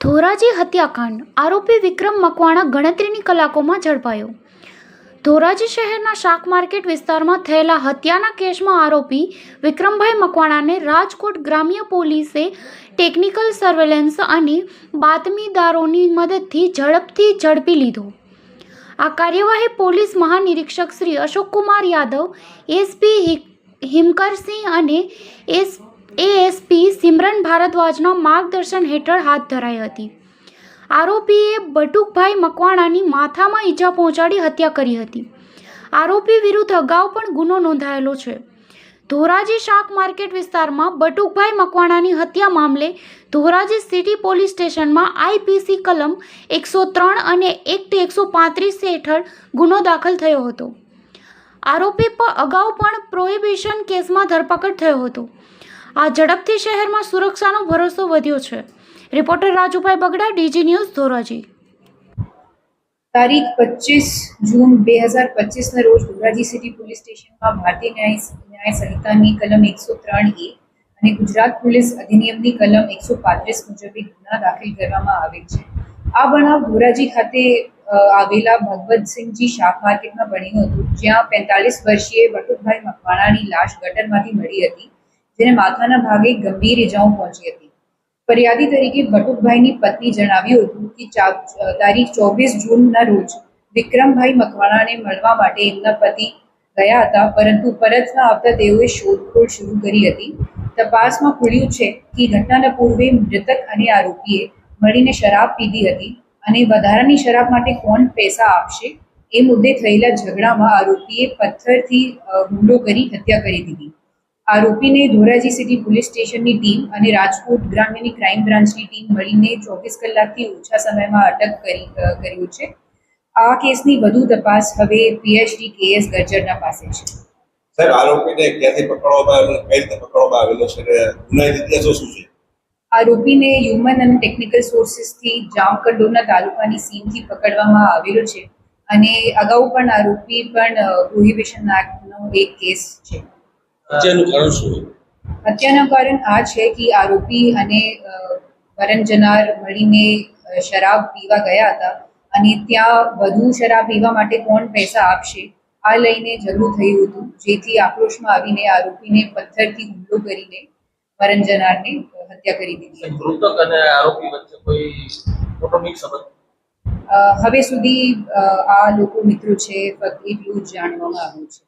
ધોરાજી હત્યાકાંડ આરોપી વિક્રમ મકવાણા ગણતરીની કલાકોમાં ઝડપાયો। ધોરાજી શહેરના શાક માર્કેટ વિસ્તારમાં થયેલા હત્યાના કેસમાં આરોપી વિક્રમભાઈ મકવાણાને રાજકોટ ગ્રામ્ય પોલીસે ટેકનિકલ સર્વેલન્સ અને બાતમીદારોની મદદથી ઝડપથી ઝડપી લીધો। આ કાર્યવાહી પોલીસ મહાનિરીક્ષક શ્રી અશોકકુમાર યાદવ, એસપી હિમકરસિંહ અને એએસપી સિમરન ભારદ્વાજના માર્ગદર્શન હેઠળ હાથ ધરાઈ હતી। આરોપીએ બટુકભાઈ મકવાણાની માથામાં ઈજા પહોંચાડી હત્યા કરી હતી। આરોપી વિરુદ્ધ અગાઉ પણ ગુનો નોંધાયેલો છે। ધોરાજી શાક માર્કેટ વિસ્તારમાં બટુકભાઈ મકવાણાની હત્યા મામલે ધોરાજી સિટી પોલીસ સ્ટેશનમાં આઈપીસી કલમ 103 અને એક્ટ 135 હેઠળ ગુનો દાખલ થયો હતો। આરોપી પર અગાઉ પણ પ્રોહિબિશન કેસમાં ધરપકડ થયો હતો। આ ઝડપથી શહેરમાં સુરક્ષાનો ભરોસો વધ્યો છે। Reporter Rajubhai Bagda, DG news, Dhoraji. તારીખ 25 જૂન 2025 ના રોજ ધોરાજી સિટી પોલીસ સ્ટેશનમાં ભારતીય ન્યાય સંહિતાની કલમ 103A અને ગુજરાત પોલીસ અધિનિયમની કલમ 135 મુજબ ગુના દાખલ કરવામાં આવેલ છે। આ બનાવ ધોરાજી ખાતે આવેલા ભગવતસિંહજી શાક માર્કેટમાં બન્યું હતું, જ્યાં 45 વર્ષીય બટુકભાઈ મકવાણાની લાશ ગટરમાંથી મળી હતી, જેને માથાના ભાગે ગંભીર ઇજાઓ પહોંચી હતી। ફરિયાદી તરીકે બટુકભાઈની પત્ની જણાવ્યું હતું કે તારીખ 24 જૂનના રોજ વિક્રમભાઈ મકવાણાને મળવા માટે એમના પતિ ગયા હતા, પરંતુ પરત ન આવતા તેઓએ શોધખોળ શરૂ કરી હતી। તપાસમાં ખુલ્યું છે કે ઘટનાના પૂર્વે મૃતક અને આરોપીએ મળીને શરાબ પીધી હતી અને વધારાની શરાબ માટે કોણ પૈસા આપશે એ મુદ્દે થયેલા ઝઘડામાં આરોપીએ પથ્થરથી હુમલો કરી હત્યા કરી દીધી। આરોપીને ધોરાજી સિટી પોલીસ સ્ટેશનની ટીમ અને રાજકોટ ગ્રામ્યની ક્રાઇમ બ્રાન્ચની ટીમ મળીને 24 કલાકથી ઓછા સમયમાં અટક કર્યું છે। આ કેસની વધુ તપાસ હવે પીએચડી કેએસ ગર્જરના પાસે છે। સર, આરોપીને ક્યાંથી પકડવામાં આવેલો, કઈ રીતે પકડવામાં આવેલો છે, ગુનાહિત ઇતિહાસો શું છે? આરોપીને હ્યુમન અને ટેકનિકલ સોર્સિસથી જામકંડોરણા તાલુકાની સીમથી પકડવામાં આવેલો છે અને અગાઉ પણ આરોપી પણ પ્રોહિબિશન એક્ટનો એક કેસ છે। હત્યાનું કારણ આ છે કે આરોપી અને મરણ જનાર મળીને શરાબ પીવા ગયા હતા અને ત્યાં વધુ શરાબ પીવા માટે કોણ પૈસા આપશે આ લઈને ઝઘડું થયું હતું, જેથી આક્રોશમાં આવીને આરોપીને પથ્થરથી હુમલો કરીને મરણ જનારને હત્યા કરી દીધી। મૃતક અને આરોપી વચ્ચે કોઈ કૌટુંબિક સંબંધ હવે સુધી આ લોકો મિત્રો છે, ફક્ત એટલું જ જાણવામાં આવ્યું છે।